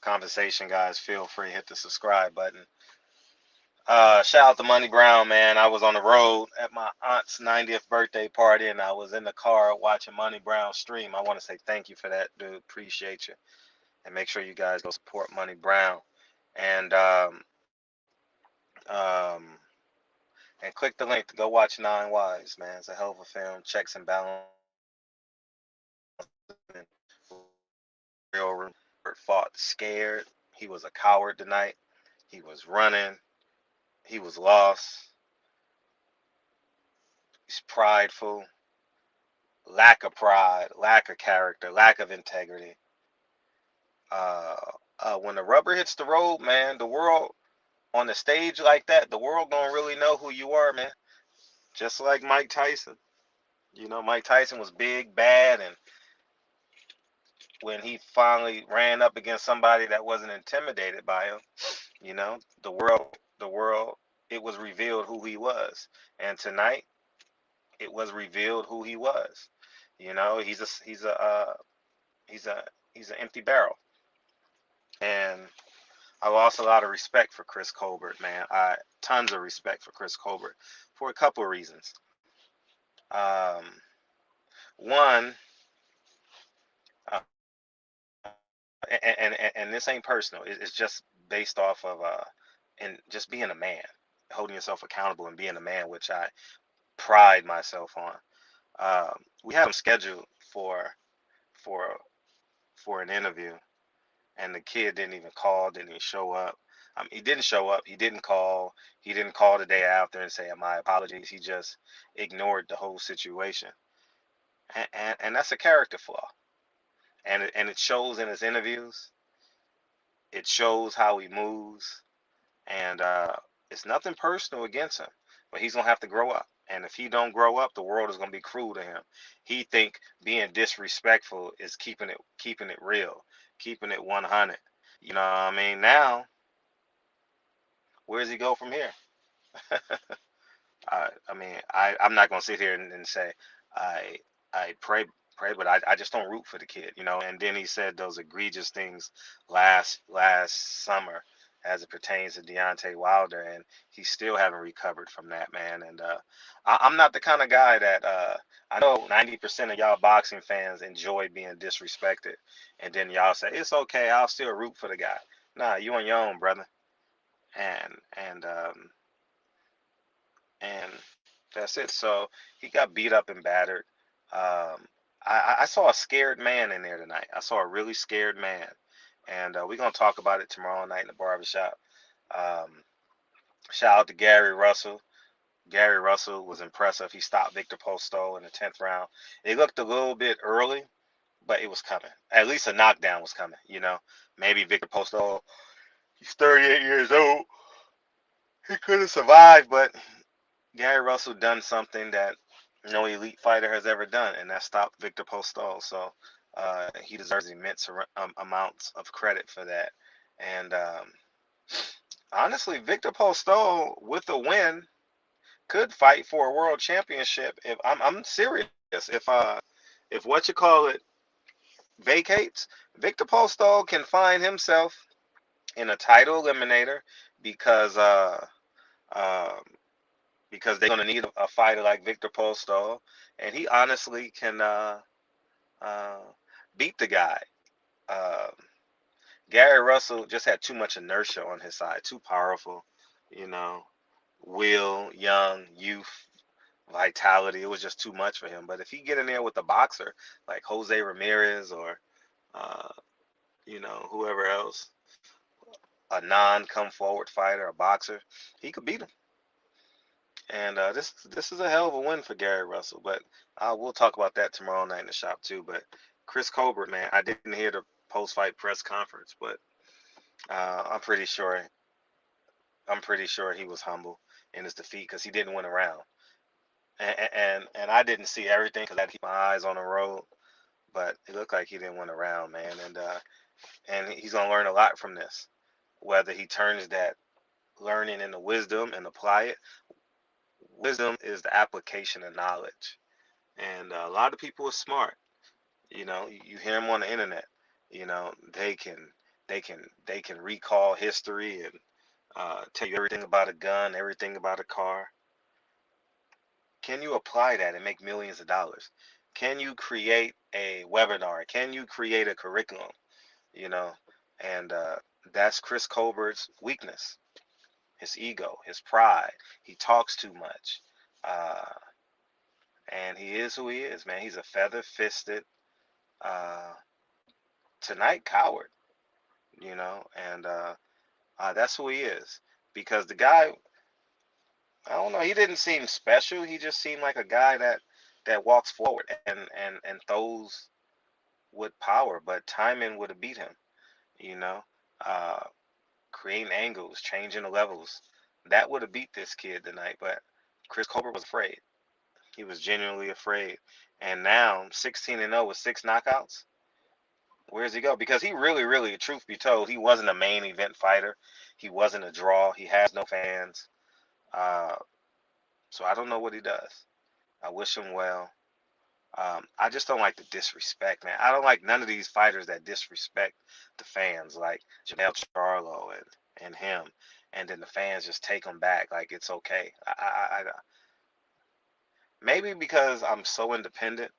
conversation, guys, feel free to hit the subscribe button. Shout out to Money Brown, man. I was on the road at my aunt's 90th birthday party, and I was in the car watching Money Brown stream. I want to say thank you for that, dude. Appreciate you. And make sure you guys go support Money Brown. And um, and click the link to go watch Nine Wives, man. It's a hell of a film. Checks and balances. Real fought scared. He was a coward tonight. He was running. He was lost. He's prideful. Lack of pride, lack of character, lack of integrity. Uh, when the rubber hits the road, man, the world on the stage like that, the world don't really know who you are, man. Just like Mike Tyson. You know, Mike Tyson was big, bad, and when he finally ran up against somebody that wasn't intimidated by him, you know, the world, it was revealed who he was. And tonight, it was revealed who he was. You know, he's a he's an empty barrel. And I lost a lot of respect for Chris Colbert, man. I tons of respect for Chris Colbert for a couple of reasons. Um, one, and this ain't personal. It's just based off of and just being a man, holding yourself accountable and being a man, which I pride myself on. We had him scheduled for for an interview, and the kid didn't even call, didn't even show up. He didn't show up. He didn't call. He didn't call the day after and say my apologies. He just ignored the whole situation, and that's a character flaw. And it shows in his interviews. It shows how he moves, and it's nothing personal against him, but he's gonna have to grow up. And if he don't grow up, the world is gonna be cruel to him. He think being disrespectful is keeping it real, keeping it 100. You know what I mean? Now, where does he go from here? I mean, I'm not gonna sit here and say I I pray, but I just don't root for the kid, you know. And then he said those egregious things last summer as it pertains to Deontay Wilder, and he still haven't recovered from that, man. And I'm not the kind of guy that I know 90% of y'all boxing fans enjoy being disrespected, and then y'all say it's okay, I'll still root for the guy. Nah, you on your own, brother. And and um, and that's it. So he got beat up and battered. I saw a scared man in there tonight. I saw a really scared man, and we're gonna talk about it tomorrow night in the barbershop. Um, Shout out to Gary Russell. Gary Russell was impressive. He stopped Victor Postol in the 10th round. It looked a little bit early, but it was coming. At least a knockdown was coming. You know, maybe Victor Postol. He's 38 years old. He could have survived, but Gary Russell done something that no elite fighter has ever done, and that stopped Victor Postol. So he deserves immense amounts of credit for that. And honestly, Victor Postol with a win could fight for a world championship. If I'm serious, if what you call it vacates, Victor Postol can find himself in a title eliminator because um, because they're gonna need a fighter like Victor Postol, and he honestly can uh, beat the guy. Um Gary Russell just had too much inertia on his side, too powerful, you know, will, young, youth, vitality. It was just too much for him. But if he get in there with a boxer like Jose Ramirez or uh, whoever else, a non-come forward fighter, a boxer, he could beat him. And this is a hell of a win for Gary Russell. But we'll talk about that tomorrow night in the shop too. But Chris Colbert, man, I didn't hear the post-fight press conference, but I'm pretty sure he was humble in his defeat because he didn't win a round. And I didn't see everything because I had to keep my eyes on the road. But it looked like he didn't win a round, man. And he's gonna learn a lot from this. Whether he turns that learning into wisdom and apply it. Wisdom is the application of knowledge. And a lot of people are smart. You know, you hear them on the internet. You know, they can recall history and tell you everything about a gun, everything about a car. Can you apply that and make millions of dollars? Can you create a webinar? Can you create a curriculum? You know, and that's Chris Colbert's weakness, his ego, his pride. He talks too much. Uh, and he is who he is, man. He's a feather-fisted, uh, tonight coward, and that's who he is. Because the guy, I don't know, he didn't seem special. He just seemed like a guy that walks forward and throws with power, but timing would have beat him, you know. Uh, Creating angles, changing the levels, that would have beat this kid tonight. But Chris Colbert was afraid. He was genuinely afraid. And now 16-0 with 6 knockouts. Where does he go? Because he really, really, truth be told, he wasn't a main event fighter. He wasn't a draw. He has no fans. Uh, so I don't know what he does. I wish him well. I just don't like the disrespect, man. I don't like none of these fighters that disrespect the fans, like Janelle Charlo and him, and then the fans just take them back like it's okay. Maybe because I'm so independent,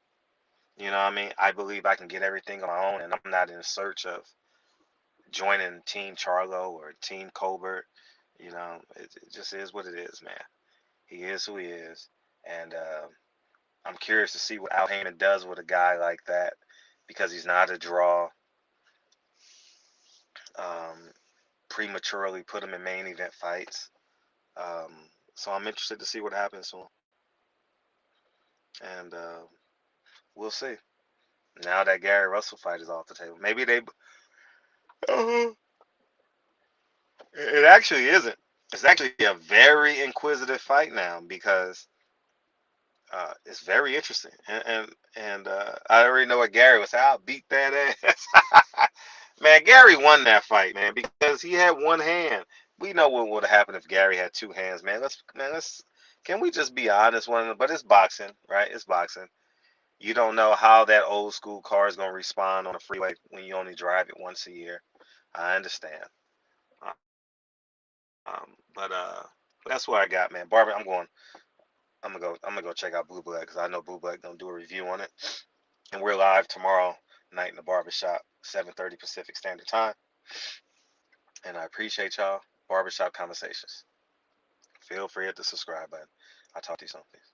what I mean? I believe I can get everything on my own, and I'm not in search of joining Team Charlo or Team Colbert. It just is what it is, man. He is who he is, and I'm curious to see what Al Heyman does with a guy like that because he's not a draw. Um, Prematurely put him in main event fights. So I'm interested to see what happens to him, and we'll see. Now that Gary Russell fight is off the table, maybe they. It actually isn't. It's actually a very inquisitive fight now because it's very interesting, and I already know what Gary was. I'll beat that ass. Man, Gary won that fight, man, because he had one hand. We know what would have happened if Gary had two hands, man. Let's. Can we just be honest, one? But it's boxing, right? It's boxing. You don't know how that old school car is gonna respond on a freeway when you only drive it once a year. I understand. But that's what I got, man. Barbara, I'm going. I'm gonna go check out Blue Blood because I know Blue Blood gonna do a review on it. And we're live tomorrow night in the barbershop, 7:30 Pacific Standard Time. And I appreciate y'all. Barbershop Conversations. Feel free to hit the subscribe button. I'll talk to you soon. Peace.